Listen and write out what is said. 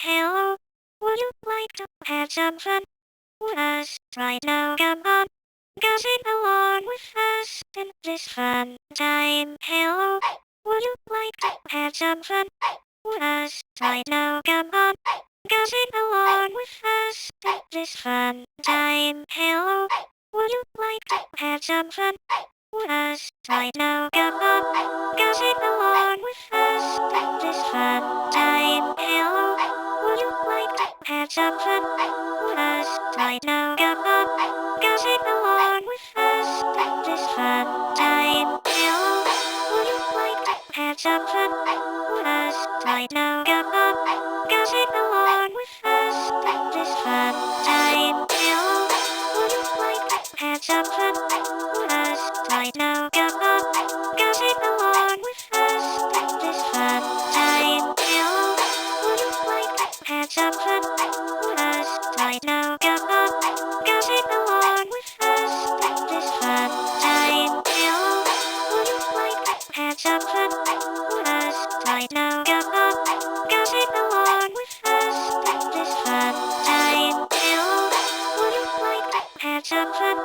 hello. Would you like to have some fun with us right now? Come on, sing along with us in this fun time. Hello. Would you like to have some fun with us right now? Come on, sing along with us in this fun time. Hello. Would you like to have some fun with us right now? Come on, sing along with us in this fun time. Hello. Would you like to have some fun with us right now? Come on, sing along with us in this fun time. Hello. Would you like to have some fun with us right now? Come on, sing along with us in this fun time. Hello. Would you like to have some fun with us right now? Come on, sing along with us in this fun time. Hello. Would you like to have some fun with us right now? Come on, sing along with us in this fun time. Hello. Would you like to have some fun with us right now? Come on, sing along with us in this fun time. Hello. Would you like to have some fun